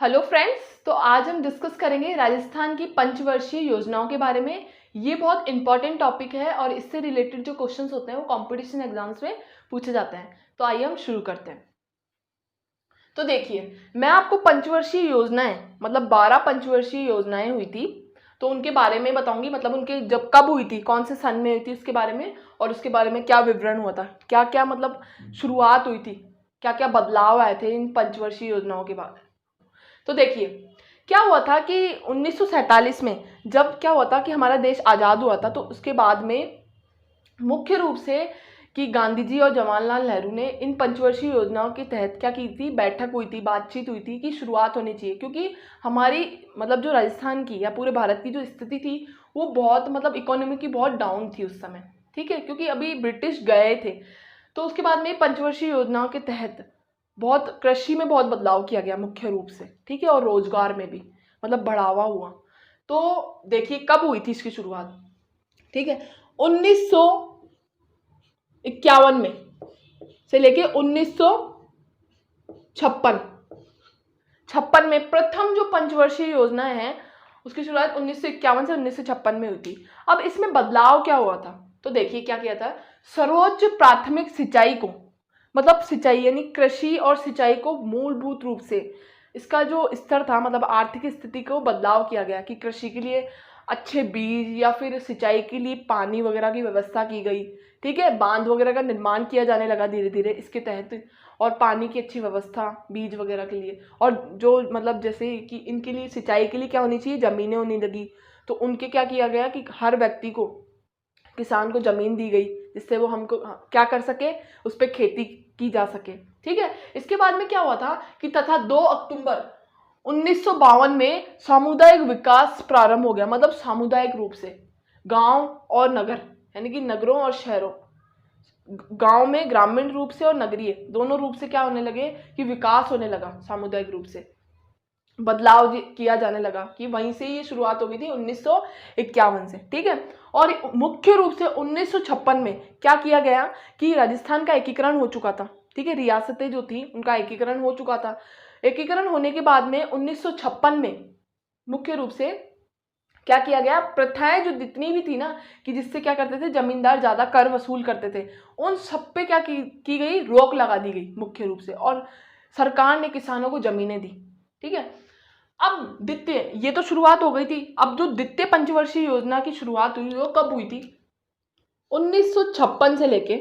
Hello friends, तो आज हम डिस्कस करेंगे राजस्थान की पंचवर्षीय योजनाओं के बारे में। ये बहुत इंपॉर्टेंट टॉपिक है और इससे रिलेटेड जो क्वेश्चंस होते हैं वो कंपटीशन एग्जाम्स में पूछे जाते हैं। तो आइए हम शुरू करते हैं। तो देखिए, मैं आपको पंचवर्षीय योजनाएं मतलब 12 पंचवर्षीय योजनाएं हुई थी, तो उनके बारे में बताऊंगी। मतलब उनके जब कब हुई थी, कौन से सन में हुई थी उसके बारे में, और उसके बारे में क्या विवरण हुआ था, क्या क्या मतलब शुरुआत हुई थी, क्या क्या बदलाव आए थे इन पंचवर्षीय योजनाओं के बाद। तो देखिए, क्या हुआ था कि 1947 में जब क्या हुआ था कि हमारा देश आज़ाद हुआ था, तो उसके बाद में मुख्य रूप से कि गांधी जी और जवाहरलाल नेहरू ने इन पंचवर्षीय योजनाओं के तहत क्या की थी, बैठक हुई थी, बातचीत हुई थी कि शुरुआत होनी चाहिए। क्योंकि हमारी मतलब जो राजस्थान की या पूरे भारत की जो स्थिति थी वो बहुत मतलब इकोनॉमी की बहुत डाउन थी उस समय। ठीक है, क्योंकि अभी ब्रिटिश गए थे। तो उसके बाद में पंचवर्षीय योजनाओं के तहत बहुत कृषि में बहुत बदलाव किया गया मुख्य रूप से। ठीक है, और रोजगार में भी मतलब बढ़ावा हुआ। तो देखिए कब हुई थी इसकी शुरुआत। ठीक है, 1951 में से लेके 1956 में प्रथम जो पंचवर्षीय योजना है उसकी शुरुआत 1951 से 1956 में हुई थी। अब इसमें बदलाव क्या हुआ था, तो देखिए क्या किया था। सर्वोच्च प्राथमिक सिंचाई को मतलब सिंचाई यानी कृषि और सिंचाई को मूलभूत रूप से इसका जो स्तर था मतलब आर्थिक स्थिति को बदलाव किया गया कि कृषि के लिए अच्छे बीज या फिर सिंचाई के लिए पानी वगैरह की व्यवस्था की गई। ठीक है, बांध वगैरह का निर्माण किया जाने लगा धीरे धीरे इसके तहत, और पानी की अच्छी व्यवस्था बीज वगैरह के लिए। और जो मतलब जैसे कि इनके लिए सिंचाई के लिए क्या होनी चाहिए, ज़मीनें होने लगी। तो उनके क्या किया गया कि हर व्यक्ति को, किसान को ज़मीन दी गई जिससे वो हमको क्या कर सके, उस पर खेती की जा सके। ठीक है, इसके बाद में क्या हुआ था कि तथा 2 अक्टूबर 1952 में सामुदायिक विकास प्रारंभ हो गया। मतलब सामुदायिक रूप से गांव और नगर यानी कि नगरों और शहरों, गांव में ग्रामीण रूप से और नगरीय दोनों रूप से क्या होने लगे कि विकास होने लगा, सामुदायिक रूप से बदलाव किया जाने लगा। कि वहीं से ये शुरुआत हो गई थी 1951 से। ठीक है, और मुख्य रूप से 1956 में क्या किया गया कि राजस्थान का एकीकरण हो चुका था। ठीक है, रियासतें जो थी उनका एकीकरण हो चुका था। एकीकरण होने के बाद में 1956 में मुख्य रूप से क्या किया गया, प्रथाएं जो जितनी भी थी ना कि जिससे क्या करते थे, जमींदार ज्यादा कर वसूल करते थे, उन सब पे क्या की गई, रोक लगा दी गई मुख्य रूप से। और सरकार ने किसानों को जमीनें दी। ठीक है, अब द्वितीय, ये तो शुरुआत हो गई थी। अब जो द्वितीय पंचवर्षीय योजना की शुरुआत हुई वो कब हुई थी, 1956 से लेके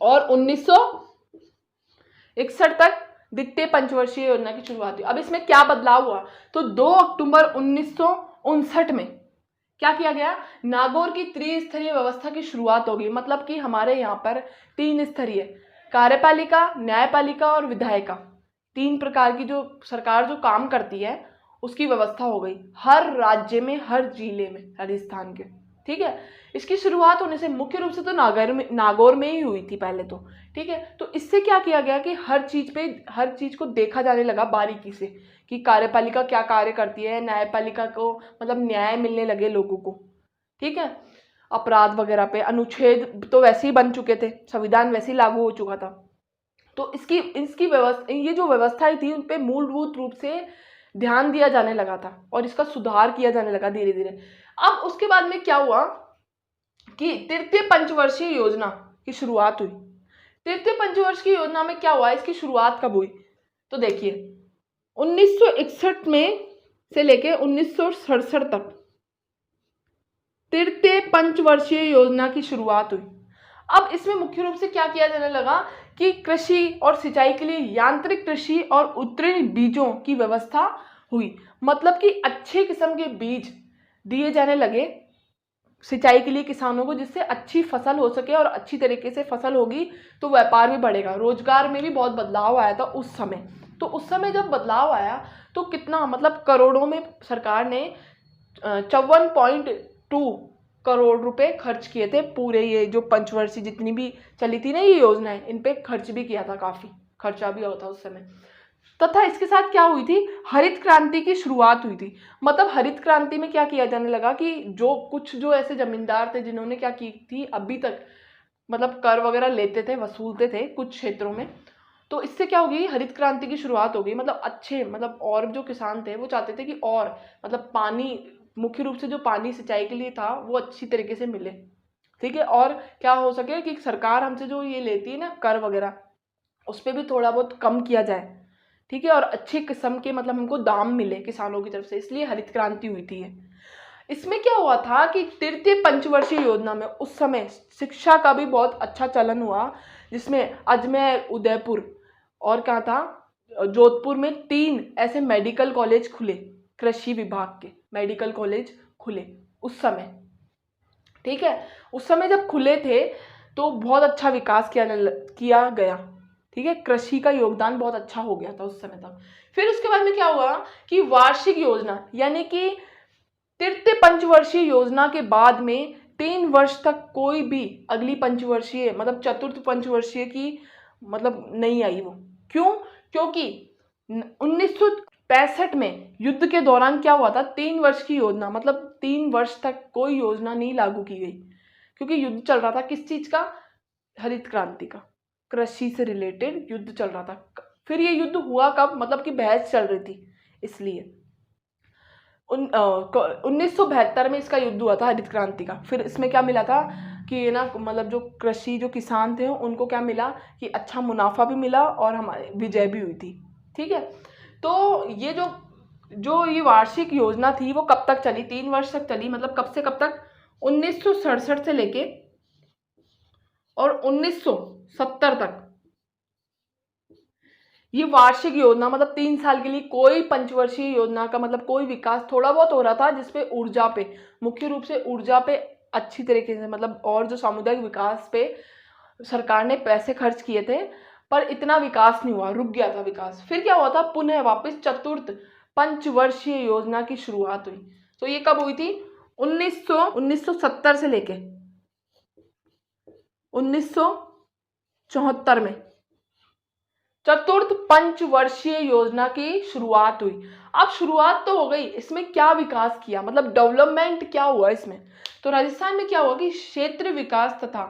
और 1961 तक द्वितीय पंचवर्षीय योजना की शुरुआत हुई। अब इसमें क्या बदलाव हुआ, तो 2 अक्टूबर 1959 में क्या किया गया, नागौर की त्रिस्तरीय व्यवस्था की शुरुआत होगी। मतलब कि हमारे यहाँ पर 3 स्तरीय कार्यपालिका, न्यायपालिका और विधायिका, 3 प्रकार की जो सरकार जो काम करती है उसकी व्यवस्था हो गई हर राज्य में, हर जिले में राजस्थान के। ठीक है, इसकी शुरुआत होने से मुख्य रूप से तो नागौर में ही हुई थी पहले तो। ठीक है, तो इससे क्या किया गया कि हर चीज को देखा जाने लगा बारीकी से कि कार्यपालिका क्या कार्य करती है, न्यायपालिका को मतलब न्याय मिलने लगे लोगों को। ठीक है, अपराध वगैरह पे अनुच्छेद तो वैसे ही बन चुके थे, संविधान वैसे ही लागू हो चुका था। तो इसकी इसकी व्यवस्था, ये जो व्यवस्थाएं थी उन पे मूलभूत रूप से ध्यान दिया जाने लगा था और इसका सुधार किया जाने लगा धीरे धीरे। अब उसके बाद में क्या हुआ कि तृतीय पंचवर्षीय योजना की शुरुआत हुई। तृतीय पंचवर्ष की योजना में क्या हुआ, इसकी शुरुआत कब हुई, तो देखिए 1961 में से लेके 1967 तक तृतीय पंचवर्षीय योजना की शुरुआत हुई। अब इसमें मुख्य रूप से क्या किया जाने लगा कि कृषि और सिंचाई के लिए यांत्रिक कृषि और उत्तीर्ण बीजों की व्यवस्था हुई। मतलब कि अच्छे किस्म के बीज दिए जाने लगे सिंचाई के लिए किसानों को, जिससे अच्छी फसल हो सके, और अच्छी तरीके से फसल होगी तो व्यापार भी बढ़ेगा, रोजगार में भी बहुत बदलाव आया था उस समय। तो उस समय जब बदलाव आया तो कितना मतलब करोड़ों में सरकार ने 54.2 करोड़ रुपए खर्च किए थे। पूरे ये जो पंचवर्षीय जितनी भी चली थी ना ये योजनाएं, इन पे खर्च भी किया था, काफी खर्चा भी हुआ था उस समय। तथा इसके साथ क्या हुई थी, हरित क्रांति की शुरुआत हुई थी। मतलब हरित क्रांति में क्या किया जाने लगा कि जो ऐसे जमींदार थे जिन्होंने क्या की थी अभी तक मतलब कर वगैरह लेते थे, वसूलते थे कुछ क्षेत्रों में, तो इससे क्या होगी, हरित क्रांति की शुरुआत होगी। मतलब अच्छे, मतलब और जो किसान थे वो चाहते थे कि और मतलब पानी, मुख्य रूप से जो पानी सिंचाई के लिए था वो अच्छी तरीके से मिले, ठीक है। और क्या हो सके कि सरकार हमसे जो ये लेती है ना कर वगैरह, उस पर भी थोड़ा बहुत कम किया जाए, ठीक है। और अच्छे किस्म के मतलब हमको दाम मिले किसानों की तरफ से, इसलिए हरित क्रांति हुई थी ये। इसमें क्या हुआ था कि तृतीय पंचवर्षीय योजना में उस समय शिक्षा का भी बहुत अच्छा चलन हुआ, जिसमें अजमेर, उदयपुर और क्या था, जोधपुर में 3 ऐसे मेडिकल कॉलेज खुले, कृषि विभाग के मेडिकल कॉलेज खुले उस समय, ठीक है। उस समय जब खुले थे तो बहुत अच्छा विकास किया गया, ठीक है। कृषि का योगदान बहुत अच्छा हो गया था उस समय तक। फिर उसके बाद में क्या हुआ कि वार्षिक योजना, यानी कि तृतीय पंचवर्षीय योजना के बाद में 3 वर्ष तक कोई भी अगली पंचवर्षीय मतलब चतुर्थ पंचवर्षीय की मतलब नहीं आई वो। क्यों? क्योंकि 1965 में युद्ध के दौरान क्या हुआ था, 3 वर्ष की योजना, मतलब 3 वर्ष तक कोई योजना नहीं लागू की गई, क्योंकि युद्ध चल रहा था किस चीज का, हरित क्रांति का, कृषि से रिलेटेड युद्ध चल रहा था। फिर ये युद्ध हुआ कब, मतलब कि बहस चल रही थी, इसलिए 1972 में इसका युद्ध हुआ था हरित क्रांति का। फिर इसमें क्या मिला था कि ना, मतलब जो कृषि जो किसान थे उनको क्या मिला कि अच्छा मुनाफा भी मिला और हमारे विजय भी हुई थी, ठीक है। तो ये जो ये वार्षिक योजना थी वो कब तक चली, 3 वर्ष तक चली, मतलब कब से कब तक, 1967 से लेके और 1970 तक। ये वार्षिक योजना मतलब 3 साल के लिए कोई पंचवर्षीय योजना का मतलब कोई विकास थोड़ा बहुत हो रहा था, जिसपे ऊर्जा पे, मुख्य रूप से ऊर्जा पे अच्छी तरीके से मतलब, और जो सामुदायिक विकास पे सरकार ने पैसे खर्च किए थे, पर इतना विकास नहीं हुआ, रुक गया था विकास। फिर क्या हुआ था, पुनः वापस चतुर्थ पंचवर्षीय योजना की शुरुआत हुई। तो ये कब हुई थी, 1970 से लेके 1974 में चतुर्थ पंचवर्षीय योजना की शुरुआत हुई। अब शुरुआत तो हो गई, इसमें क्या विकास किया, मतलब डेवलपमेंट क्या हुआ इसमें। तो राजस्थान में क्या हुआ कि क्षेत्र विकास तथा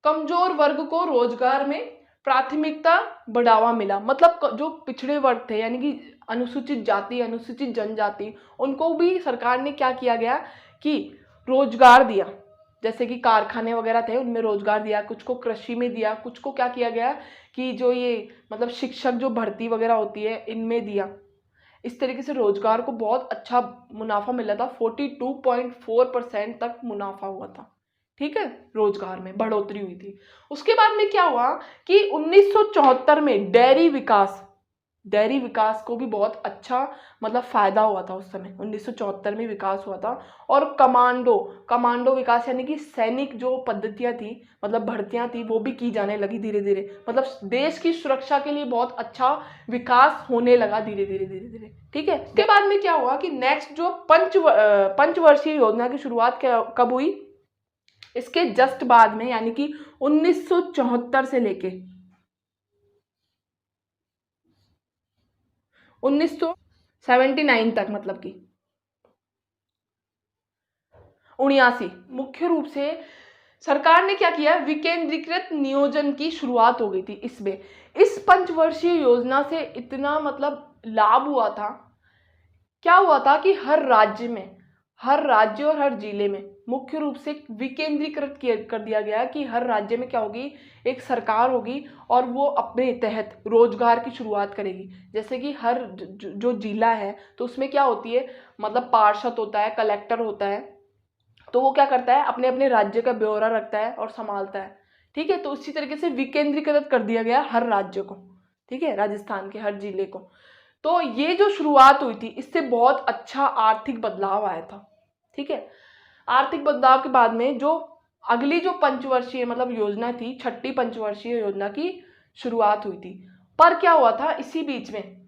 कमजोर वर्ग को रोजगार में प्राथमिकता बढ़ावा मिला। मतलब जो पिछड़े वर्ग थे, यानी कि अनुसूचित जाति, अनुसूचित जनजाति, उनको भी सरकार ने क्या किया गया कि रोजगार दिया। जैसे कि कारखाने वगैरह थे उनमें रोजगार दिया, कुछ को कृषि में दिया, कुछ को क्या किया गया कि जो ये मतलब शिक्षक जो भर्ती वगैरह होती है इनमें दिया। इस तरीके से रोजगार को बहुत अच्छा मुनाफा मिला था, 42.4% तक मुनाफा हुआ था, ठीक है। रोजगार में बढ़ोतरी हुई थी। उसके बाद में क्या हुआ कि 1974 में डेयरी विकास को भी बहुत अच्छा मतलब फायदा हुआ था उस समय, 1974 में विकास हुआ था। और कमांडो विकास, यानी कि सैनिक जो पद्धतियां थी मतलब भर्तियां थी वो भी की जाने लगी धीरे धीरे, मतलब देश की सुरक्षा के लिए बहुत अच्छा विकास होने लगा धीरे धीरे, ठीक है। इसके बाद में क्या हुआ कि नेक्स्ट जो पंचवर्षीय योजना की शुरुआत कब हुई, इसके जस्ट बाद में, यानी कि 1974 से लेके 1979 तक, मतलब कि 79, मुख्य रूप से सरकार ने क्या किया, विकेंद्रीकृत नियोजन की शुरुआत हो गई थी इसमें। इस पंचवर्षीय योजना से इतना मतलब लाभ हुआ था, क्या हुआ था कि हर राज्य और हर जिले में मुख्य रूप से विकेंद्रीकृत कर दिया गया कि हर राज्य में क्या होगी, एक सरकार होगी और वो अपने तहत रोजगार की शुरुआत करेगी। जैसे कि हर जो जिला है तो उसमें क्या होती है, मतलब पार्षद होता है, कलेक्टर होता है, तो वो क्या करता है, अपने अपने राज्य का ब्यौरा रखता है और संभालता है, ठीक है। तो उसी तरीके से विकेंद्रीकृत कर दिया गया हर राज्य को, ठीक है, राजस्थान के हर जिले को। तो ये जो शुरुआत हुई थी इससे बहुत अच्छा आर्थिक बदलाव आया था, ठीक है। आर्थिक बदलाव के बाद में जो अगली जो पंचवर्षीय मतलब योजना थी, छठी पंचवर्षीय योजना की शुरुआत हुई थी। पर क्या हुआ था, इसी बीच में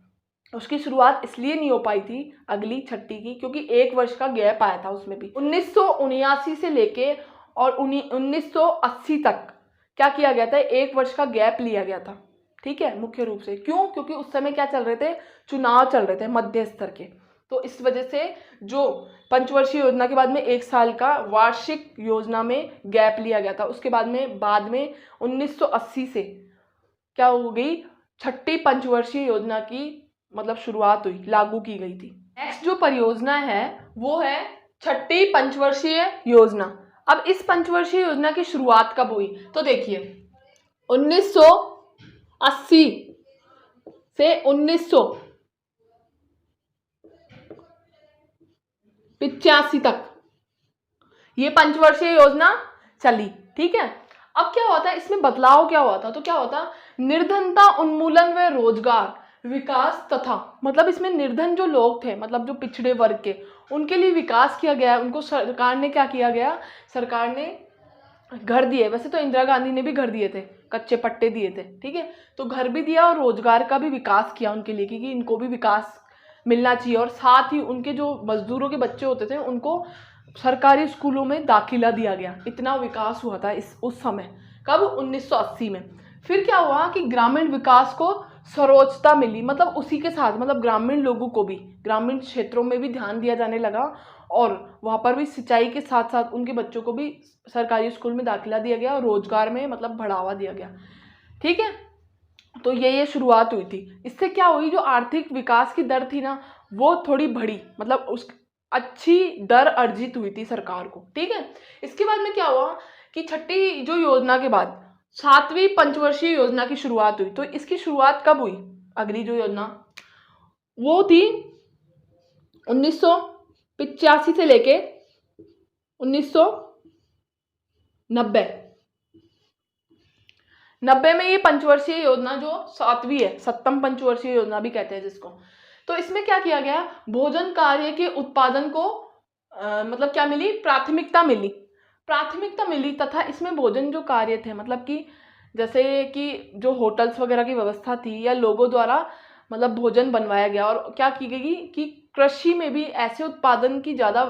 उसकी शुरुआत इसलिए नहीं हो पाई थी अगली छठी की, क्योंकि 1 वर्ष का गैप आया था उसमें भी। 1979 से लेके और 1980 तक क्या किया गया था, 1 वर्ष का गैप लिया गया था, ठीक है। मुख्य रूप से क्यों, क्योंकि उस समय क्या चल रहे थे, चुनाव चल रहे थे मध्य स्तर के। तो इस वजह से जो पंचवर्षीय योजना के बाद में 1 साल का वार्षिक योजना में गैप लिया गया था। उसके बाद में 1980 से क्या हो गई, छठी पंचवर्षीय योजना की मतलब शुरुआत हुई, लागू की गई थी। नेक्स्ट जो परियोजना है वो है छठी पंचवर्षीय योजना। अब इस पंचवर्षीय योजना की शुरुआत कब हुई? तो देखिए 1980 से 1985 तक ये पंचवर्षीय योजना चली। ठीक है, अब क्या हुआ था, इसमें बदलाव क्या हुआ था? तो क्या हुआ था, निर्धनता उन्मूलन व रोजगार विकास तथा, मतलब इसमें निर्धन जो लोग थे, मतलब जो पिछड़े वर्ग के, उनके लिए विकास किया गया। उनको सरकार ने क्या किया गया, सरकार ने घर दिए। वैसे तो इंदिरा गांधी ने भी घर दिए थे, कच्चे पट्टे दिए थे। ठीक है, तो घर भी दिया और रोजगार का भी विकास किया उनके लिए, क्योंकि इनको भी विकास मिलना चाहिए। और साथ ही उनके जो मजदूरों के बच्चे होते थे उनको सरकारी स्कूलों में दाखिला दिया गया। इतना विकास हुआ था उस समय। कब? 1980 में। फिर क्या हुआ कि ग्रामीण विकास को सर्वोच्चता मिली, मतलब उसी के साथ, मतलब ग्रामीण लोगों को भी, ग्रामीण क्षेत्रों में भी ध्यान दिया जाने लगा और वहाँ पर भी सिंचाई के साथ साथ उनके बच्चों को भी सरकारी स्कूल में दाखिला दिया गया और रोजगार में मतलब बढ़ावा दिया गया। ठीक है, तो ये शुरुआत हुई थी। इससे क्या हुई, जो आर्थिक विकास की दर थी ना वो थोड़ी बढ़ी, मतलब उस अच्छी दर अर्जित हुई थी सरकार को। ठीक है, इसके बाद में क्या हुआ कि छठी जो योजना के बाद सातवीं पंचवर्षीय योजना की शुरुआत हुई। तो इसकी शुरुआत कब हुई? अगली जो योजना वो थी 1985 से लेके 1990 में ये पंचवर्षीय योजना जो सातवीं है, सप्तम पंचवर्षीय योजना भी कहते हैं जिसको। तो इसमें क्या किया गया, भोजन कार्य के उत्पादन को मतलब क्या मिली, प्राथमिकता मिली तथा इसमें भोजन जो कार्य थे, मतलब कि जैसे कि जो होटल्स वगैरह की व्यवस्था थी या लोगों द्वारा मतलब भोजन बनवाया गया। और क्या की गई कि कृषि में भी ऐसे उत्पादन की ज़्यादा,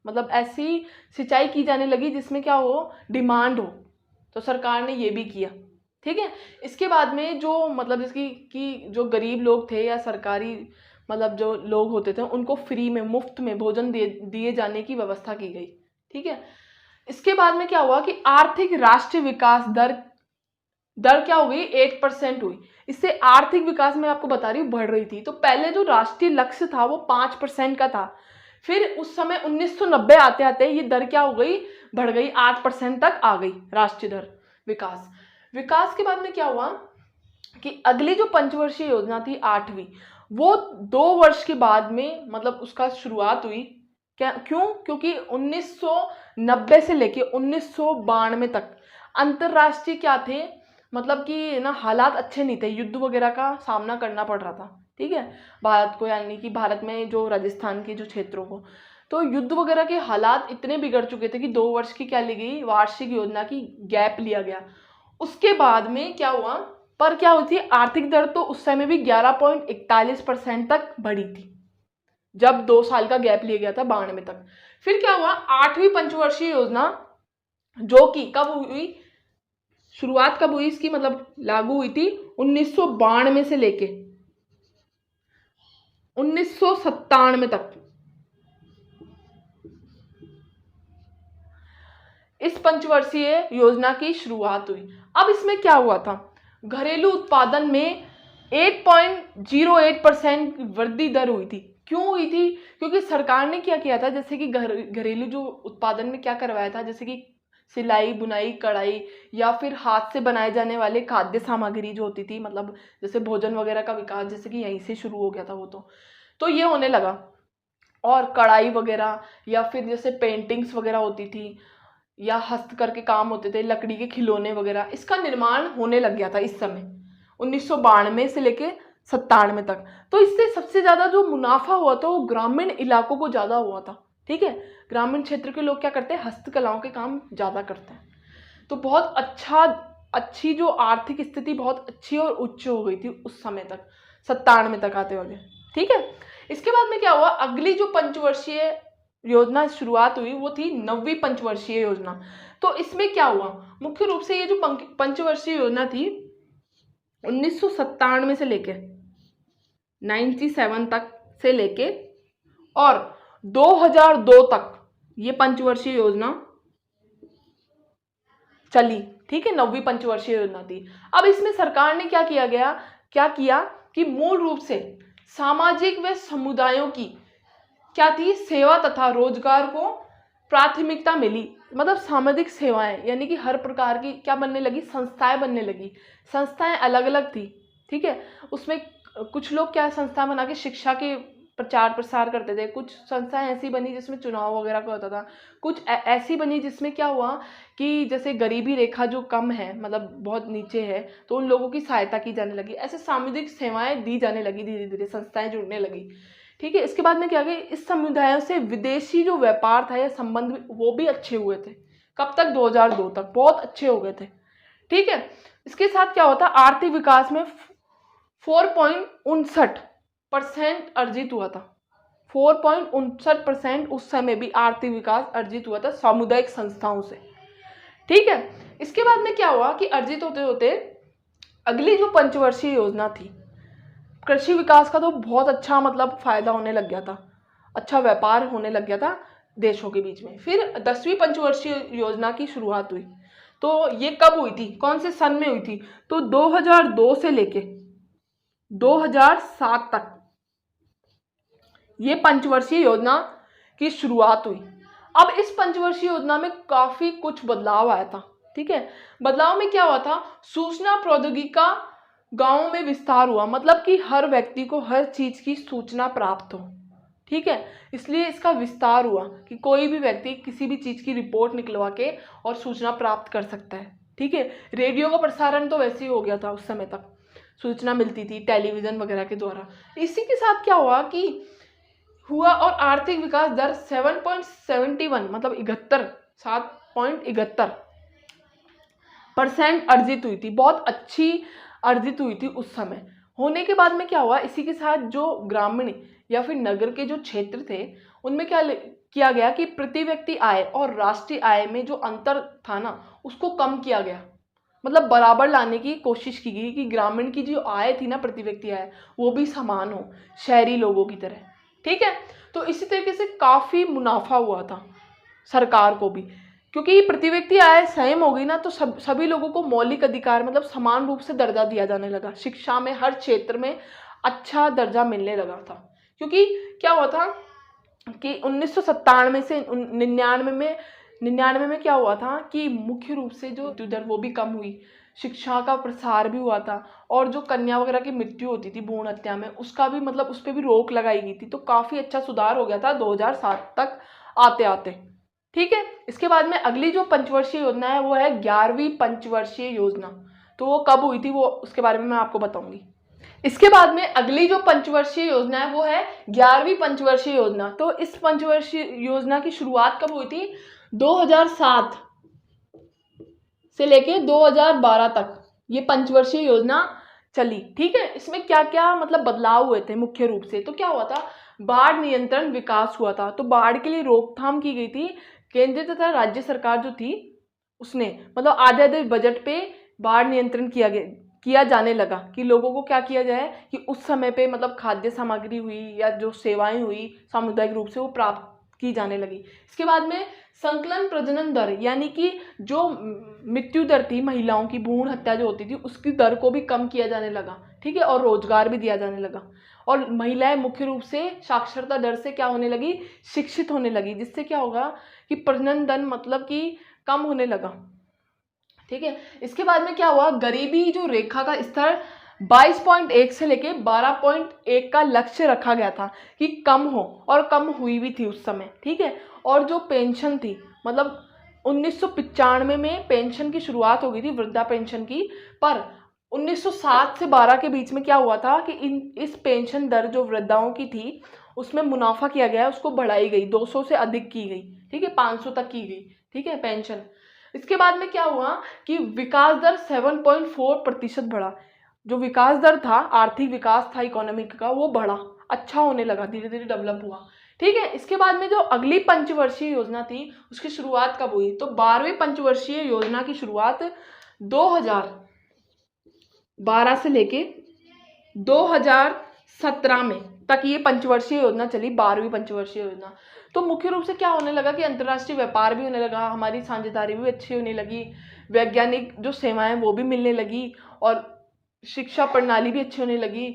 मतलब ऐसी सिंचाई की जाने लगी जिसमें क्या हो, डिमांड हो। तो सरकार ने ये भी किया। ठीक है, इसके बाद में जो मतलब जिसकी कि जो गरीब लोग थे या सरकारी मतलब जो लोग होते थे उनको फ्री में, मुफ्त में भोजन दिए जाने की व्यवस्था की गई। ठीक है, इसके बाद में क्या हुआ कि आर्थिक राष्ट्रीय विकास दर क्या हो गई, 8% हुई। इससे आर्थिक विकास में आपको बता रही हूँ बढ़ रही थी। तो पहले जो राष्ट्रीय लक्ष्य था वो 5% का था, फिर उस समय 1990 आते आते ये दर क्या हो गई, बढ़ गई, 8% तक आ गई राष्ट्रीय दर विकास के बाद में क्या हुआ कि अगली जो पंचवर्षीय योजना थी 8वीं, वो 2 वर्ष के बाद में मतलब उसका शुरुआत हुई। क्यों? क्योंकि 1990 से लेके 1992 तक अंतर्राष्ट्रीय क्या थे, मतलब कि ना हालात अच्छे नहीं थे, युद्ध वगैरह का सामना करना पड़ रहा था। ठीक है, भारत को, यानी कि भारत में जो राजस्थान के जो क्षेत्रों को, तो युद्ध वगैरह के हालात इतने बिगड़ चुके थे कि 2 वर्ष की क्या ली गई, वार्षिक योजना की गैप लिया गया। उसके बाद में क्या हुआ, पर क्या हुई थी, आर्थिक दर तो उस समय भी 11.41% तक बढ़ी थी जब 2 साल का गैप लिया गया था 92 तक। फिर क्या हुआ, 8वीं पंचवर्षीय योजना जो कि कब हुई, शुरुआत कब हुई इसकी, मतलब लागू हुई थी 1992 से लेके 1997 तक। इस पंचवर्षीय योजना की शुरुआत हुई। अब इसमें क्या हुआ था, घरेलू उत्पादन में 8.08% वृद्धि दर हुई थी। क्यों हुई थी? क्योंकि सरकार ने क्या किया था, जैसे कि घरेलू जो उत्पादन में क्या करवाया था, जैसे कि सिलाई, बुनाई, कढ़ाई या फिर हाथ से बनाए जाने वाले खाद्य सामग्री जो होती थी, मतलब जैसे भोजन वगैरह का विकास जैसे कि यहीं से शुरू हो गया था वो तो ये होने लगा। और कढ़ाई वगैरह या फिर जैसे पेंटिंग्स वगैरह होती थी या हस्तकर के काम होते थे, लकड़ी के खिलौने वगैरह, इसका निर्माण होने लग गया था इस समय 1992 से लेके 97 तक। तो इससे सबसे ज़्यादा जो मुनाफा हुआ था वो ग्रामीण इलाकों को ज़्यादा हुआ था। ठीक है, ग्रामीण क्षेत्र के लोग क्या करते हैं, हस्तकलाओं के काम ज़्यादा करते हैं। तो बहुत अच्छी जो आर्थिक स्थिति बहुत अच्छी और उच्च हो गई थी उस समय तक, 97 तक आते हुए। ठीक है, इसके बाद में क्या हुआ, अगली जो पंचवर्षीय योजना शुरुआत हुई वो थी 9वीं पंचवर्षीय योजना। तो इसमें क्या हुआ, मुख्य रूप से ये जो पंचवर्षीय योजना थी 1997 से लेके 97 तक से लेके और 2002 तक ये पंचवर्षीय योजना चली। ठीक है, 9वीं पंचवर्षीय योजना थी। अब इसमें सरकार ने क्या किया गया क्या किया कि मूल रूप से सामाजिक व समुदायों की क्या थी, सेवा तथा रोजगार को प्राथमिकता मिली। मतलब सामाजिक सेवाएं यानी कि हर प्रकार की क्या बनने लगी, संस्थाएं बनने लगी। संस्थाएं अलग अलग थी, ठीक है। उसमें कुछ लोग क्या संस्था बना के शिक्षा के प्रचार प्रसार करते थे, कुछ संस्थाएं ऐसी बनी जिसमें चुनाव वगैरह का होता था, कुछ ऐसी बनी जिसमें क्या हुआ कि जैसे गरीबी रेखा जो कम है, मतलब बहुत नीचे है, तो उन लोगों की सहायता की जाने लगी। ऐसे सामुदायिक सेवाएं दी जाने लगी, धीरे धीरे संस्थाएं जुड़ने लगी, ठीक है। इसके बाद में क्या गई, इस समुदायों से विदेशी जो व्यापार था या संबंध वो भी अच्छे हुए थे। कब तक, 2002 तक बहुत अच्छे हो गए थे, ठीक है। इसके साथ क्या होता, आर्थिक विकास में 4.59% अर्जित हुआ था। 4.59% उस समय भी आर्थिक विकास अर्जित हुआ था सामुदायिक संस्थाओं से, ठीक है। इसके बाद में क्या हुआ कि अर्जित होते होते अगली जो पंचवर्षीय योजना थी, कृषि विकास का तो बहुत अच्छा मतलब फायदा होने लग गया था, अच्छा व्यापार होने लग गया था देशों के बीच में। फिर 10वीं पंचवर्षीय योजना की शुरुआत हुई। तो ये कब हुई थी, कौन से सन में हुई थी, तो 2002 से लेके 2007 तक ये पंचवर्षीय योजना की शुरुआत हुई। अब इस पंचवर्षीय योजना में काफी कुछ बदलाव आया था, ठीक है। बदलाव में क्या हुआ था, सूचना प्रौद्योगिकी का गांवों में विस्तार हुआ, मतलब कि हर व्यक्ति को हर चीज की सूचना प्राप्त हो, ठीक है। इसलिए इसका विस्तार हुआ कि कोई भी व्यक्ति किसी भी चीज की रिपोर्ट निकलवा के और सूचना प्राप्त कर सकता है, ठीक है। रेडियो का प्रसारण तो वैसे ही हो गया था, उस समय तक सूचना मिलती थी टेलीविजन वगैरह के द्वारा। इसी के साथ क्या हुआ कि हुआ और आर्थिक विकास दर 7.71 मतलब 7.71% अर्जित हुई थी, बहुत अच्छी अर्जित हुई थी उस समय। होने के बाद में क्या हुआ, इसी के साथ जो ग्रामीण या फिर नगर के जो क्षेत्र थे उनमें क्या किया गया कि प्रति व्यक्ति आय और राष्ट्रीय आय में जो अंतर था ना, उसको कम किया गया। मतलब बराबर लाने की कोशिश की गई कि ग्रामीण की जो आय थी ना, प्रति व्यक्ति आय, वो भी समान हो शहरी लोगों की तरह, ठीक है। तो इसी तरीके से काफी मुनाफा हुआ था सरकार को भी, क्योंकि प्रति व्यक्ति आय सेम हो गई ना, तो सभी लोगों को मौलिक अधिकार मतलब समान रूप से दर्जा दिया जाने लगा। शिक्षा में हर क्षेत्र में अच्छा दर्जा मिलने लगा था। क्योंकि क्या हुआ था कि 1997 से 99 में क्या हुआ था कि मुख्य रूप से जो मृत्यु दर वो भी कम हुई, शिक्षा का प्रसार भी हुआ था, और जो कन्या वगैरह की मृत्यु होती थी भ्रूण हत्या में, उसका भी मतलब उस पर भी रोक लगाई गई थी। तो काफी अच्छा सुधार हो गया था 2007 तक आते आते, ठीक है। इसके बाद में अगली जो पंचवर्षीय योजना है वो है 11वीं पंचवर्षीय योजना। तो वो कब हुई थी, वो उसके बारे में मैं आपको बताऊंगी। इसके बाद में अगली जो पंचवर्षीय योजना है वो है 11वीं पंचवर्षीय योजना। तो इस पंचवर्षीय योजना की शुरुआत कब हुई थी, 2007 से लेके 2012 तक ये पंचवर्षीय योजना चली, ठीक है। इसमें क्या क्या मतलब बदलाव हुए थे मुख्य रूप से, तो क्या हुआ था, बाढ़ नियंत्रण विकास हुआ था। तो बाढ़ के लिए रोकथाम की गई थी। केंद्र तथा राज्य सरकार जो थी उसने मतलब आधे आधे बजट पे बाढ़ नियंत्रण किया जाने लगा कि लोगों को क्या किया जाए कि उस समय पे मतलब खाद्य सामग्री हुई या जो सेवाएं हुई सामुदायिक रूप से वो प्राप्त की जाने लगी। इसके बाद में संकलन प्रजनन दर यानी कि जो मृत्यु दर थी महिलाओं की, भ्रूण हत्या जो होती थी, उसकी दर को भी कम किया जाने लगा, ठीक है। और रोजगार भी दिया जाने लगा, और महिलाएं मुख्य रूप से साक्षरता दर से क्या होने लगी, शिक्षित होने लगी, जिससे क्या होगा कि प्रजनन दर मतलब कि कम होने लगा, ठीक है। इसके बाद में क्या हुआ, गरीबी जो रेखा का स्तर 22.1 से लेके 12.1 का लक्ष्य रखा गया था कि कम हो, और कम हुई भी थी उस समय, ठीक है। और जो पेंशन थी मतलब 1995 में पेंशन की शुरुआत हो गई थी, वृद्धा पेंशन की, पर 1907 से 12 के बीच में क्या हुआ था कि इस पेंशन दर जो वृद्धाओं की थी उसमें मुनाफा किया गया, उसको बढ़ाई गई, 200 से अधिक की गई, ठीक है, 500 तक की गई, ठीक है, पेंशन। इसके बाद में क्या हुआ कि विकास दर 7.4% बढ़ा। जो विकास दर था, आर्थिक विकास था इकोनॉमिक का, वो बढ़ा, अच्छा होने लगा, धीरे धीरे डेवलप हुआ, ठीक है। इसके बाद में जो अगली पंचवर्षीय योजना थी उसकी शुरुआत कब हुई, तो 12वीं पंचवर्षीय योजना की शुरुआत 2012 से लेके 2017 में तक ये पंचवर्षीय योजना चली, 12वीं पंचवर्षीय योजना। तो मुख्य रूप से क्या होने लगा कि अंतर्राष्ट्रीय व्यापार भी होने लगा, हमारी साझेदारी भी अच्छी होने लगी, वैज्ञानिक जो सेवाएं वो भी मिलने लगी, और शिक्षा प्रणाली भी अच्छी होने लगी,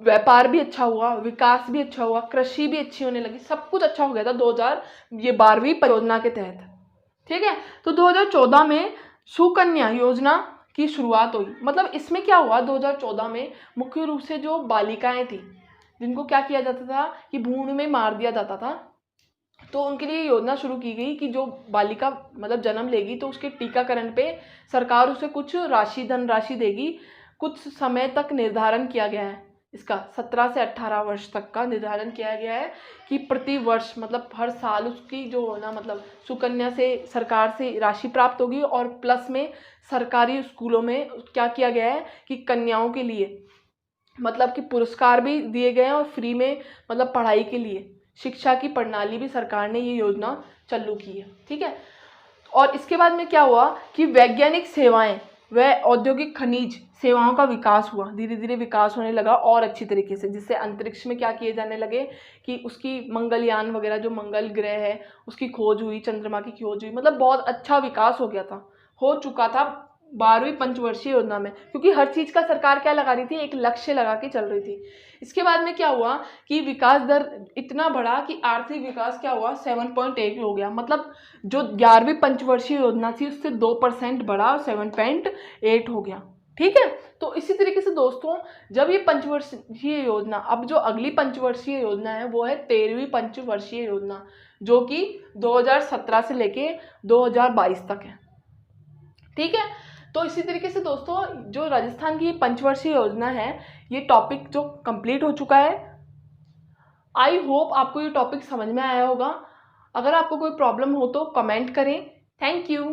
व्यापार भी अच्छा हुआ, विकास भी अच्छा हुआ, कृषि भी अच्छी होने लगी, सब कुछ अच्छा हो गया था 2000 ये 12वीं परियोजना के तहत। ठीक है, तो 2014 में सुकन्या योजना की शुरुआत हुई। मतलब इसमें क्या हुआ, 2014 में मुख्य रूप से जो बालिकाएं थी जिनको क्या किया जाता था कि भ्रूण में मार दिया जाता था, तो उनके लिए योजना शुरू की गई कि जो बालिका मतलब जन्म लेगी तो उसके टीकाकरण पे सरकार उसे कुछ धनराशि देगी। कुछ समय तक निर्धारण किया गया है, इसका 17 से 18 वर्ष तक का निर्धारण किया गया है कि प्रति वर्ष मतलब हर साल उसकी जो ना मतलब सुकन्या से सरकार से राशि प्राप्त होगी। और प्लस में सरकारी स्कूलों में क्या किया गया है कि कन्याओं के लिए मतलब कि पुरस्कार भी दिए गए हैं और फ्री में मतलब पढ़ाई के लिए शिक्षा की प्रणाली भी सरकार ने ये योजना चालू की है। ठीक है, और इसके बाद में क्या हुआ कि वैज्ञानिक सेवाएं व औद्योगिक खनिज सेवाओं का विकास हुआ, धीरे धीरे विकास होने लगा और अच्छी तरीके से, जिससे अंतरिक्ष में क्या किए जाने लगे कि उसकी मंगलयान वगैरह जो मंगल ग्रह है उसकी खोज हुई, चंद्रमा की खोज हुई, मतलब बहुत अच्छा विकास हो गया था, हो चुका था 12वीं पंचवर्षीय योजना में, क्योंकि हर चीज का सरकार क्या लगा रही थी, एक लक्ष्य लगा के चल रही थी। इसके बाद में क्या हुआ कि विकास दर इतना बढ़ा कि आर्थिक विकास क्या हुआ 7.8 हो गया। मतलब जो 11वीं पंचवर्षीय योजना थी उससे 2% बढ़ा, 7.8 हो गया। ठीक है, तो इसी तरीके से दोस्तों जब ये पंचवर्षीय योजना, अब जो अगली पंचवर्षीय योजना है वो है 13वीं पंचवर्षीय योजना, जो कि 2017 से लेके 2022 तक है। ठीक है, तो इसी तरीके से दोस्तों जो राजस्थान की पंचवर्षीय योजना है ये टॉपिक जो कंप्लीट हो चुका है। आई होप आपको ये टॉपिक समझ में आया होगा। अगर आपको कोई प्रॉब्लम हो तो कमेंट करें। Thank you.